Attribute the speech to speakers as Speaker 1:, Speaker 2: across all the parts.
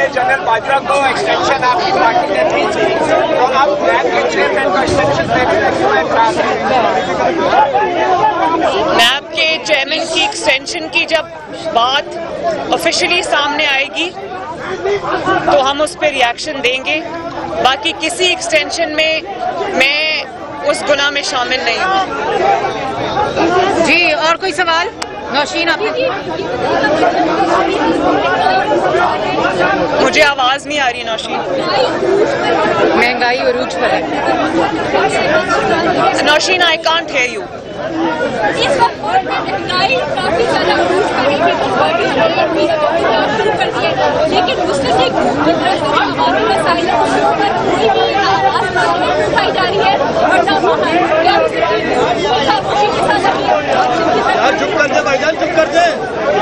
Speaker 1: General Bajwa को extension आपकी party ने दी थी, तो अब नैब के चेयरमैन को एक्सटेंशन
Speaker 2: नैब के चेयरमैन की एक्सटेंशन की जब बात ऑफिशियली सामने आएगी तो हम उस पर रिएक्शन देंगे। बाकी किसी एक्सटेंशन में मैं उस गुनाह में शामिल नहीं हूँ।
Speaker 3: जी, और कोई सवाल? नौशीन, आपने
Speaker 2: मुझे आवाज नहीं आ रही नौशीन।
Speaker 3: महंगाई अरूज पर है।
Speaker 2: Nausheen, I can't hear you.
Speaker 4: इस वक्त महंगाई काफी ज्यादा अरूज पर है, शुरू कर दिया है, लेकिन मुस्लिम लीग हमारे मसाइल पर कोई भी आवाज नहीं उठाई जा रही है और ना खामोशी के साथ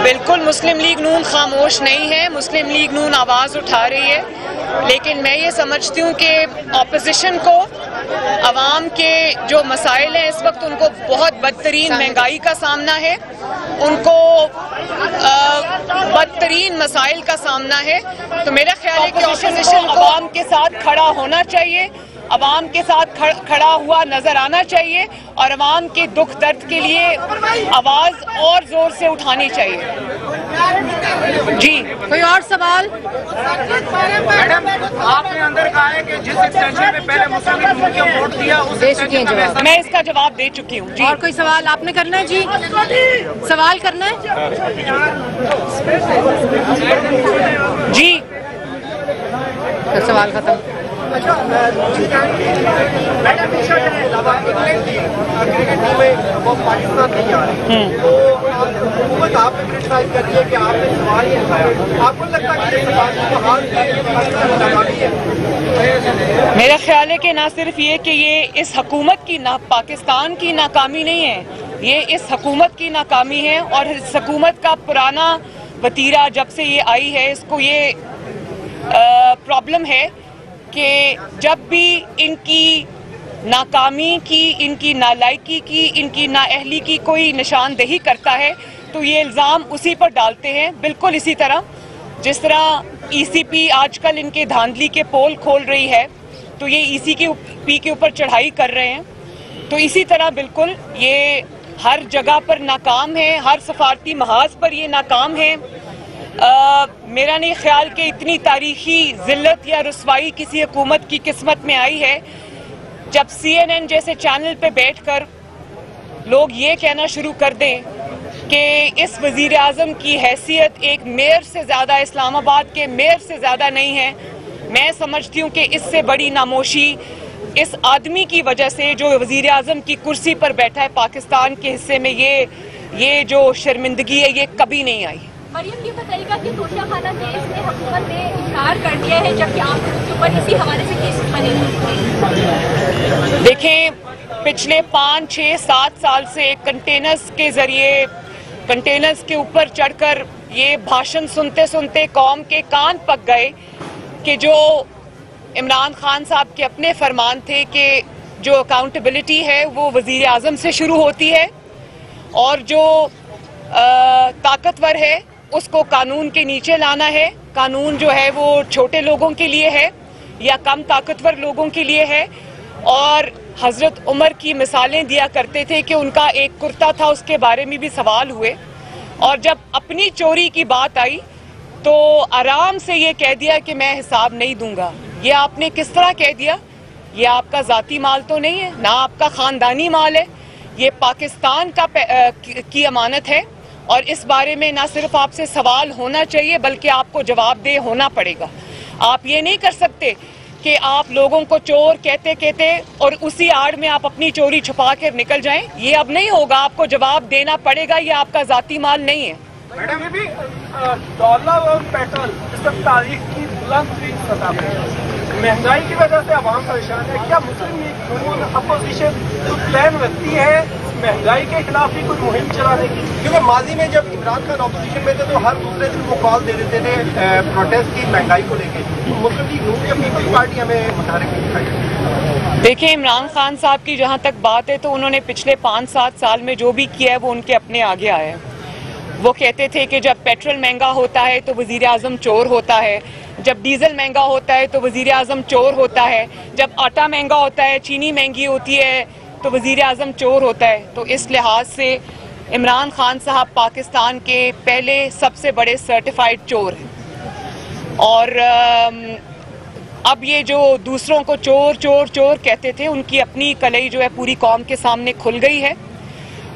Speaker 2: बिल्कुल मुस्लिम लीग नून खामोश नहीं है। मुस्लिम लीग नून आवाज़ उठा रही है, लेकिन मैं ये समझती हूँ कि ऑपोजिशन को अवाम के जो मसाइल हैं इस वक्त उनको बहुत बदतरीन महंगाई का सामना है, उनको बदतरीन मसाइल का सामना है। तो मेरा ख्याल है कि ऑपोजिशन को अवाम के साथ खड़ा होना चाहिए, अवाम के साथ खड़ा हुआ नजर आना चाहिए और अवाम के दुख दर्द के लिए आवाज और जोर से उठानी चाहिए। जी,
Speaker 3: कोई और सवाल?
Speaker 1: मैडम, आपने अंदर कहा है कि जिस एक्सटेंशन में पहले मुस्लिम लीग को वोट दिया उस
Speaker 3: दे चुकी हैं जवाब।
Speaker 2: मैं इसका जवाब दे चुकी हूँ।
Speaker 3: और कोई सवाल आपने करना है? जी, सवाल करना है?
Speaker 2: जी,
Speaker 3: तो सवाल खत्म।
Speaker 1: मैडम क्रिकेट टीम में वो पाकिस्तान नहीं आ रही, तो हुकूमत आपने क्रिटिसाइज कर रही है कि आपने सवाल ही उठाया। आपको लगता है कि
Speaker 2: मेरा ख्याल है कि ना सिर्फ ये कि ये इस हुकूमत की ना पाकिस्तान की नाकामी नहीं है, ये इस हुकूमत की नाकामी है और इस हुकूमत का पुराना वतीरा जब से ये आई है इसको ये प्रॉब्लम है कि जब भी इनकी नाकामी की, इनकी नालायकी की, इनकी नाअहली की कोई निशानदेही करता है तो ये इल्ज़ाम उसी पर डालते हैं। बिल्कुल इसी तरह जिस तरह ईसीपी आजकल इनके धांधली के पोल खोल रही है तो ये ईसीपी के ऊपर चढ़ाई कर रहे हैं, तो इसी तरह बिल्कुल ये हर जगह पर नाकाम है, हर सफारती महाज पर ये नाकाम है। मेरा नहीं ख्याल कि इतनी तारीखी जिल्लत या रुसवाई किसी हुकूमत की किस्मत में आई है जब CNN जैसे चैनल पे बैठकर लोग ये कहना शुरू कर दें कि इस वजीर आज़म की हैसियत एक मेयर से ज़्यादा, इस्लामाबाद के मेयर से ज़्यादा नहीं है। मैं समझती हूँ कि इससे बड़ी नामोशी इस आदमी की वजह से जो वजीर आज़म की कुर्सी पर बैठा है पाकिस्तान के हिस्से में, ये जो शर्मिंदगी है ये कभी नहीं आई।
Speaker 4: मरियम, ये बताइएगा कि तोशिया खाना केस में हुकूमत ने इनकार कर दिया है जबकि आपके ऊपर इसी हवाले से केस बने हुए।
Speaker 2: देखें, पिछले 5, 6, 7 साल से कंटेनर्स के जरिए कंटेनर्स के ऊपर चढ़कर ये भाषण सुनते सुनते कौम के कान पक गए कि जो इमरान खान साहब के अपने फरमान थे कि जो अकाउंटेबिलिटी है वो वजीर आज़म से शुरू होती है और जो ताकतवर है उसको कानून के नीचे लाना है। कानून जो है वो छोटे लोगों के लिए है या कम ताकतवर लोगों के लिए है। और हजरत उमर की मिसालें दिया करते थे कि उनका एक कुर्ता था, उसके बारे में भी सवाल हुए और जब अपनी चोरी की बात आई तो आराम से ये कह दिया कि मैं हिसाब नहीं दूंगा। ये आपने किस तरह कह दिया? ये आपका जाती माल तो नहीं है, ना आपका खानदानी माल है, ये पाकिस्तान की अमानत है और इस बारे में ना सिर्फ आपसे सवाल होना चाहिए बल्कि आपको जवाबदेह होना पड़ेगा। आप ये नहीं कर सकते कि आप लोगों को चोर कहते कहते और उसी आड़ में आप अपनी चोरी छुपा कर निकल जाएं। ये अब नहीं होगा, आपको जवाब देना पड़ेगा, ये आपका जाती माल नहीं है।
Speaker 1: मैडम, ये भी डॉलर और पेट्रोल इस वक्त तारीख की बुलंद सतह पर महंगाई की वजह से आवाम परेशान है। क्या मुस्लिम लीग अपोजिशन प्लान रखती है महंगाई के खिलाफ भी कोई मुहिम चलाने की? क्योंकि माजी में जब इमरान खान अपोजिशन में थे तो हर दूसरे दिन वो कॉल दे देते थे प्रोटेस्ट की महंगाई को लेकर। मुस्लिम लीग नून या पीपल्स पार्टी हमें मुतारिक दिखाई।
Speaker 2: देखिए, इमरान खान साहब की जहाँ तक बात है तो उन्होंने पिछले 5-7 साल में जो भी किया है वो उनके अपने आगे आया है। वो कहते थे कि जब पेट्रोल महंगा होता है तो वजीर आज़म चोर होता है, जब डीजल महंगा होता है तो वजीर आजम चोर होता है, जब आटा महंगा होता है, चीनी महंगी होती है तो वजीर आजम चोर होता है। तो इस लिहाज से इमरान खान साहब पाकिस्तान के पहले सबसे बड़े सर्टिफाइड चोर हैं। और अब ये जो दूसरों को चोर चोर चोर कहते थे, उनकी अपनी कलई जो है पूरी कौम के सामने खुल गई है।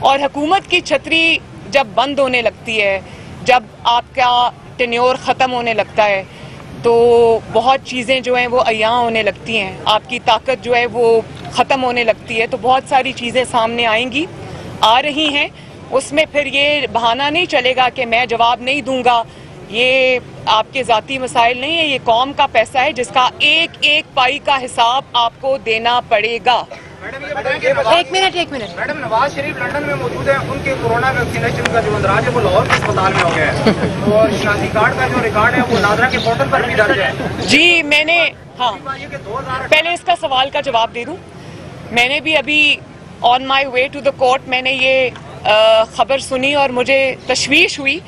Speaker 2: और हुकूमत की छतरी जब बंद होने लगती है, जब आपका टेन्योर ख़त्म होने लगता है, तो बहुत चीज़ें जो हैं वो अय्यां होने लगती हैं, आपकी ताकत जो है वो ख़त्म होने लगती है। तो बहुत सारी चीज़ें सामने आएंगी, आ रही हैं। उसमें फिर ये बहाना नहीं चलेगा कि मैं जवाब नहीं दूंगा। ये आपके ज़ाती मसाइल नहीं है, ये कौम का पैसा है जिसका एक एक पाई का हिसाब आपको देना पड़ेगा।
Speaker 3: एक minute
Speaker 5: madam, Nawaz Sharif London में मौजूद है, उनके कोरोना वैक्सीनेशन का जो अंदराज है वो लाहौर के अस्पताल में हो गया है और शादी कार्ड का जो रिकॉर्ड है वो नादरा के पोर्टल पर भी दर्ज है।
Speaker 2: जी मैंने, हाँ, पहले इसका सवाल का जवाब दे दूं। मैंने भी अभी on my way to the court मैंने ये खबर सुनी और मुझे तशवीश हुई।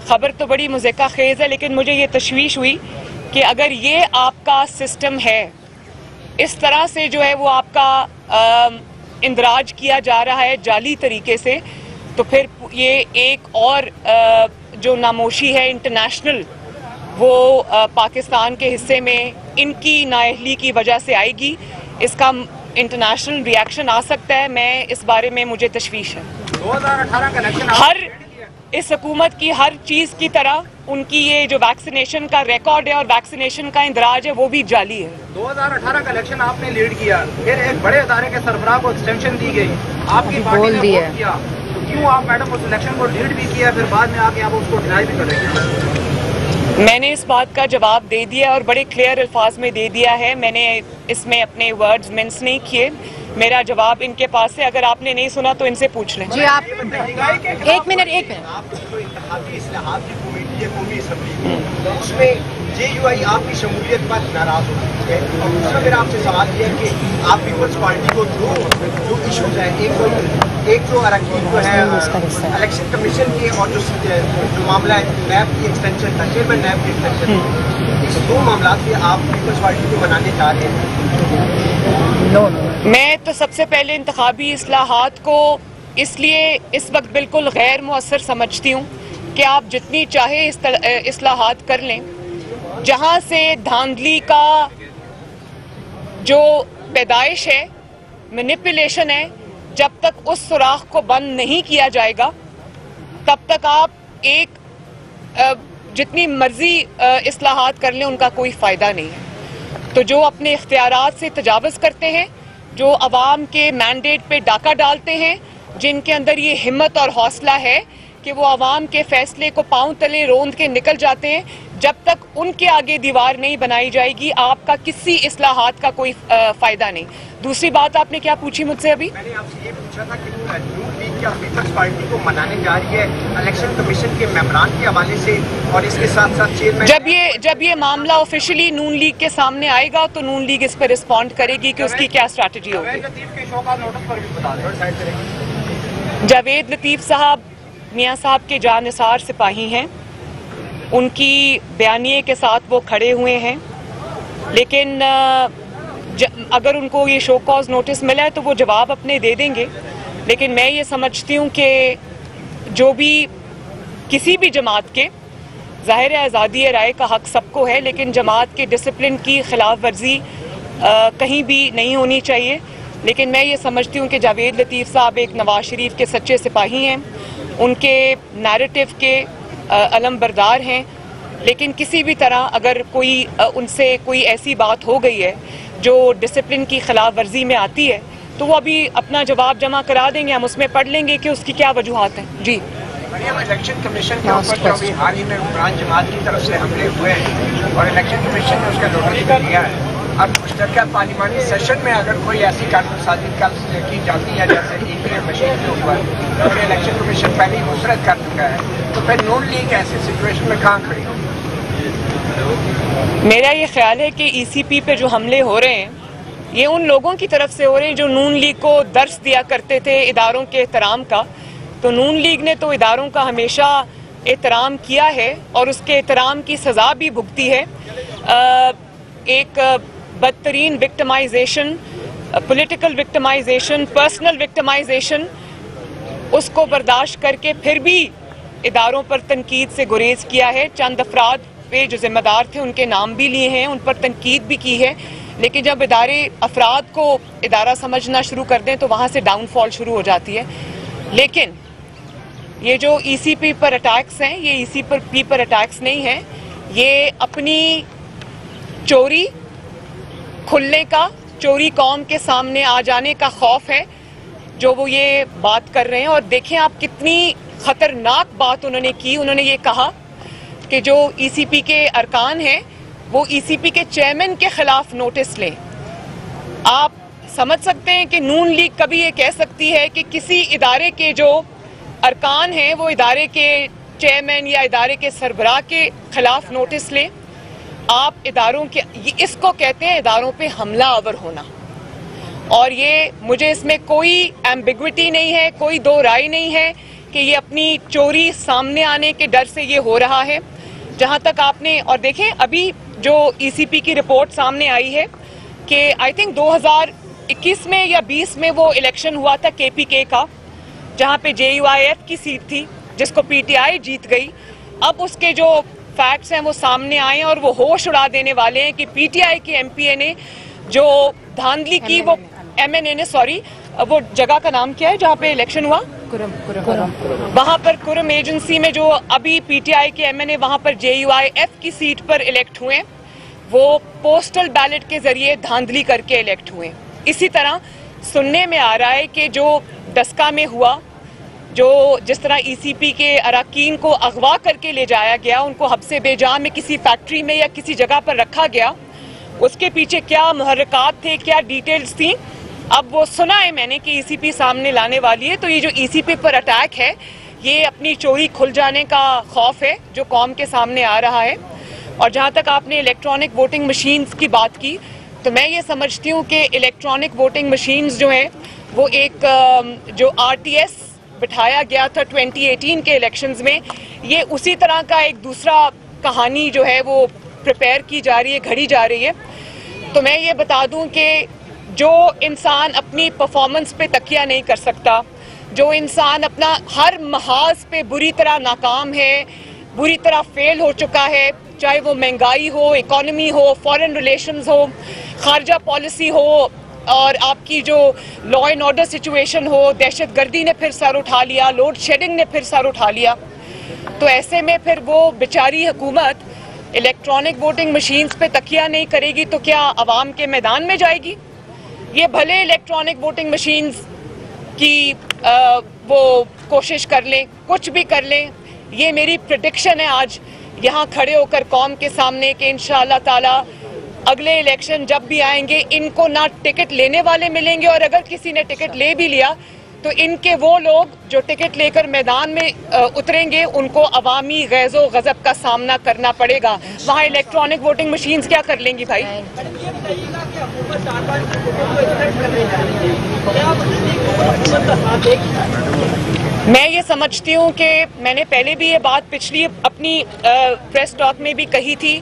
Speaker 2: खबर तो बड़ी मुज़क्का खेज़ है, लेकिन मुझे ये तशवीश हुई कि अगर ये आपका सिस्टम है, इस तरह से जो है वो आपका इंदराज किया जा रहा है जाली तरीके से, तो फिर ये एक और जो नामोशी है इंटरनेशनल, वो पाकिस्तान के हिस्से में इनकी नाअहली की वजह से आएगी। इसका इंटरनेशनल रिएक्शन आ सकता है। मैं इस बारे में मुझे तशवीश है।
Speaker 5: 2018 का इलेक्शन
Speaker 2: हर इस हुकूमत की हर चीज़ की तरह उनकी ये जो वैक्सीनेशन का रिकॉर्ड है और वैक्सीनेशन का इंदराज है वो भी जाली है।
Speaker 5: 2018 का इलेक्शन आपने लीड किया, फिर एक बड़े अदारे के सरबराह को एक्सटेंशन दी गई, आपकी पार्टी ने वोट किया, तो क्यों आप मैडम उस इलेक्शन को लीड भी किया, फिर बाद में आके आप उसको डिनाई भी कर रहे हैं?
Speaker 2: मैंने इस बात का जवाब दे दिया और बड़े क्लियर अल्फाज में दे दिया है। मैंने इसमें अपने वर्ड्स मिन्स नहीं किए। मेरा जवाब इनके पास है, अगर आपने नहीं सुना तो इनसे पूछ लें।
Speaker 3: जी आप एक मिनट
Speaker 5: उसमें JUI आपकी शमूलियत पर नाराज हो चुकी है और दूसरा मेरा आपसे सवाल यह है कि आप पीपल्स पार्टी को जो इशूज है, एक जो अरकान जो है इलेक्शन कमीशन के और जो मामला है नैब की एक्सटेंशन का, चेयरमैन नैब की एक्सटेंशन, इस दो मामला से आप पीपल्स पार्टी को मनाने जा रहे हैं?
Speaker 2: मैं तो सबसे पहले इंतखाबी इस्लाहात को इसलिए इस वक्त बिल्कुल गैर मुअस्सर समझती हूँ कि आप जितनी चाहे इस्लाहात कर लें, जहाँ से धांधली का जो पैदाइश है, मैनिपुलेशन है, जब तक उस सुराख को बंद नहीं किया जाएगा तब तक आप जितनी मर्जी इस्लाहात कर लें उनका कोई फ़ायदा नहीं है। तो जो अपने इख्तियारात से तजावज़ करते हैं, जो अवाम के मैंडेट पे डाका डालते हैं, जिनके अंदर ये हिम्मत और हौसला है कि वो अवाम के फैसले को पांव तले रोंद के निकल जाते हैं, जब तक उनके आगे दीवार नहीं बनाई जाएगी आपका किसी इस्लाहात का कोई फ़ायदा नहीं। दूसरी बात आपने क्या पूछी मुझसे अभी?
Speaker 5: मैंने आपसे ये पूछा था कि नून लीग क्या पीपल्स पार्टी को मनाने जा रही है इलेक्शन कमीशन के मेंबरान के हवाले से, और इसके साथ साथ चेयरमैन
Speaker 2: जब ये मामला ऑफिशियली नून लीग के सामने आएगा तो नून लीग इस पर रिस्पॉन्ड करेगी कि उसकी क्या स्ट्रैटेजी होगी। जावेद लतीफ़ साहब मियाँ साहब के जानिसार सिपाही हैं, उनकी बयानिए के साथ वो खड़े हुए हैं, लेकिन अगर उनको ये शो कॉज नोटिस मिला है तो वो जवाब अपने दे देंगे। लेकिन मैं ये समझती हूँ कि जो भी किसी भी जमात के, ज़ाहिर है आज़ादी राय का हक सबको है, लेकिन जमात के डिसिप्लिन की खिलाफ वर्जी कहीं भी नहीं होनी चाहिए। लेकिन मैं ये समझती हूँ कि जावेद लतीफ़ साहब एक नवाज शरीफ के सच्चे सिपाही हैं, उनके नैरेटिव के अलमबरदार हैं, लेकिन किसी भी तरह अगर कोई उनसे कोई ऐसी बात हो गई है जो डिसिप्लिन की खिलाफ वर्जी में आती है तो वो अभी अपना जवाब जमा करा देंगे, हम उसमें पढ़ लेंगे कि उसकी क्या वजूहात हैं। जी
Speaker 5: इलेक्शन कमीशन के ऊपर जो अभी हाल ही में उमरान जमात की तरफ से हमले हुए हैं और इलेक्शन कमीशन ने उसका नोटिस भी दिया है, अब मुश्तरका पार्लिमानी सेशन में अगर कोई ऐसी कानूनसाजी की जाती है जैसे EVM मशीन के ऊपर, तो इलेक्शन कमीशन पहले ही मुस्तरद कर चुका है, तो फिर नून लीग ऐसी सिचुएशन में कहाँ खड़ी होगी?
Speaker 2: मेरा ये ख्याल है कि ECP पे जो हमले हो रहे हैं ये उन लोगों की तरफ से हो रहे हैं जो नून लीग को दर्स दिया करते थे इदारों के एहतराम का। तो नून लीग ने तो इदारों का हमेशा एहतराम किया है और उसके एहतराम की सज़ा भी भुगती है। एक बदतरीन victimisation, political victimisation, personal victimisation, उसको बर्दाश्त करके फिर भी इदारों पर तनकीद से गुरेज किया है। चंद अफराद पे जो जिम्मेदार थे उनके नाम भी लिए हैं, उन पर तनकीद भी की है, लेकिन जब इदारे अफराद को इदारा समझना शुरू कर दें तो वहाँ से डाउनफॉल शुरू हो जाती है। लेकिन ये जो ECP पर अटैक्स हैं, ये ECP पर अटैक्स नहीं हैं, ये अपनी चोरी खुलने का, चोरी कौम के सामने आ जाने का खौफ है जो वो ये बात कर रहे हैं। और देखें आप कितनी खतरनाक बात उन्होंने की। उन्होंने ये कहा कि जो ECP के अरकान हैं वो ECP के चेयरमैन के खिलाफ नोटिस लें। आप समझ सकते हैं कि नून लीग कभी ये कह सकती है कि किसी इदारे के जो अरकान हैं वो इदारे के चेयरमैन या इदारे के सरबराह के खिलाफ नोटिस लें। आप इदारों के, इसको कहते हैं इदारों पे हमला आवर होना। और ये, मुझे इसमें कोई एम्बिग्विटी नहीं है, कोई दो राय नहीं है कि ये अपनी चोरी सामने आने के डर से ये हो रहा है। जहां तक आपने, और देखें अभी जो ECP की रिपोर्ट सामने आई है कि आई थिंक 2021 में या 20 में वो इलेक्शन हुआ था KPK का, जहां पे JUIF की सीट थी जिसको PTI जीत गई। अब उसके जो फैक्ट्स हैं वो सामने आए और वो होश उड़ा देने वाले हैं कि PTI के MPA ने जो धांधली की, वो MNA ने, सॉरी, वो जगह का नाम क्या है जहाँ पे इलेक्शन हुआ, वहां पर कुरम एजेंसी में जो अभी PTI के MNA वहां पर JUIF की सीट पर इलेक्ट हुए, वो पोस्टल बैलेट के जरिए धांधली करके इलेक्ट हुए। इसी तरह सुनने में आ रहा है कि जो डस्का में हुआ, जो जिस तरह ECP के अरकान को अगवा करके ले जाया गया, उनको हब्से बेजान में किसी फैक्ट्री में या किसी जगह पर रखा गया, उसके पीछे क्या मुहर्रिकात थे, क्या डिटेल्स थी, अब वो सुना है मैंने कि ECP सामने लाने वाली है। तो ये जो ECP पर अटैक है, ये अपनी चोरी खुल जाने का खौफ है जो कौम के सामने आ रहा है। और जहाँ तक आपने इलेक्ट्रॉनिक वोटिंग मशीन्स की बात की, तो मैं ये समझती हूँ कि इलेक्ट्रॉनिक वोटिंग मशीन्स जो हैं वो एक जो RTS बिठाया गया था 2018 के इलेक्शंस में, ये उसी तरह का एक दूसरा कहानी जो है वो प्रिपेयर की जा रही है, घड़ी जा रही है। तो मैं ये बता दूं कि जो इंसान अपनी परफॉर्मेंस पे तकिया नहीं कर सकता, जो इंसान अपना हर महाज पे बुरी तरह नाकाम है, बुरी तरह फेल हो चुका है, चाहे वो महंगाई हो, इकोनॉमी हो, फॉरेन रिलेशंस हो, खारजा पॉलिसी हो, और आपकी जो लॉ एंड ऑर्डर सिचुएशन हो, दहशतगर्दी ने फिर सर उठा लिया, लोड शेडिंग ने फिर सर उठा लिया, तो ऐसे में फिर वो बेचारी हुकूमत इलेक्ट्रॉनिक वोटिंग मशीन्स पे तकिया नहीं करेगी तो क्या अवाम के मैदान में जाएगी? ये भले इलेक्ट्रॉनिक वोटिंग मशीन्स की वो कोशिश कर लें, कुछ भी कर लें, ये मेरी प्रेडिक्शन है आज यहाँ खड़े होकर कौम के सामने कि इंशाअल्लाह ताला अगले इलेक्शन जब भी आएंगे, इनको ना टिकट लेने वाले मिलेंगे, और अगर किसी ने टिकट ले भी लिया तो इनके वो लोग जो टिकट लेकर मैदान में उतरेंगे, उनको अवामी गैज़ो गज़ब का सामना करना पड़ेगा। वहाँ इलेक्ट्रॉनिक वोटिंग मशीन्स क्या कर लेंगी भाई? मैं ये समझती हूँ कि मैंने पहले भी ये बात पिछली अपनी प्रेस टॉक में भी कही थी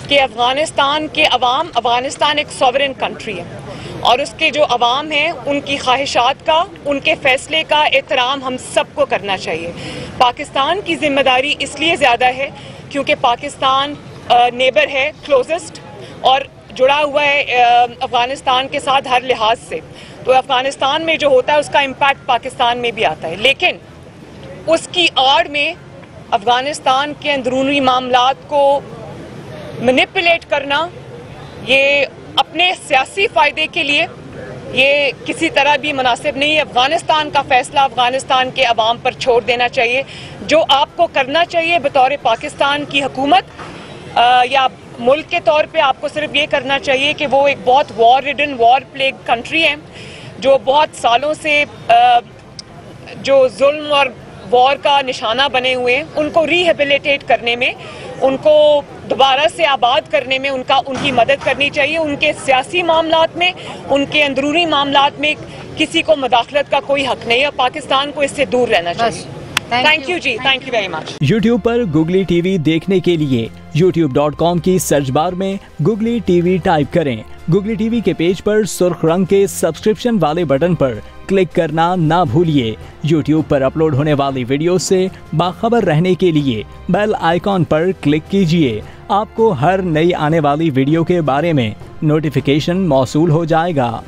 Speaker 2: कि अफगानिस्तान के अवाम, अफगानिस्तान एक सॉवरेन कंट्री है और उसके जो अवाम हैं उनकी ख्वाहिशात का, उनके फैसले का एहतराम हम सबको करना चाहिए। पाकिस्तान की जिम्मेदारी इसलिए ज़्यादा है क्योंकि पाकिस्तान नेबर है, क्लोजेस्ट, और जुड़ा हुआ है अफगानिस्तान के साथ हर लिहाज से। तो अफगानिस्तान में जो होता है उसका इम्पैक्ट पाकिस्तान में भी आता है, लेकिन उसकी आड़ में अफगानिस्तान के अंदरूनी मामलात को मैनिपुलेट करना, ये अपने सियासी फ़ायदे के लिए, ये किसी तरह भी मुनासिब नहीं है। अफगानिस्तान का फैसला अफगानिस्तान के अवाम पर छोड़ देना चाहिए। जो आपको करना चाहिए बतौर पाकिस्तान की हुकूमत या मुल्क के तौर पे, आपको सिर्फ ये करना चाहिए कि वो एक बहुत war ridden, war plague country है जो बहुत सालों से जो जुल्म और वॉर का निशाना बने हुए हैं, उनको रिहेबिलिटेट करने में, उनको दोबारा से आबाद करने में उनकी मदद करनी चाहिए। उनके सियासी मामलात में, उनके अंदरूनी मामलात में किसी को मुदाखलत का कोई हक नहीं है। पाकिस्तान को इससे दूर रहना चाहिए। Thank you ji, thank you very much.
Speaker 6: YouTube पर Google TV देखने के लिए youtube.com की सर्च बार में Googly TV टाइप करें। Googly TV के पेज पर सुर्ख रंग के सब्सक्रिप्शन वाले बटन पर क्लिक करना ना भूलिए। YouTube पर अपलोड होने वाली वीडियो से बाखबर रहने के लिए बेल आइकॉन पर क्लिक कीजिए। आपको हर नई आने वाली वीडियो के बारे में नोटिफिकेशन मौसूल हो जाएगा।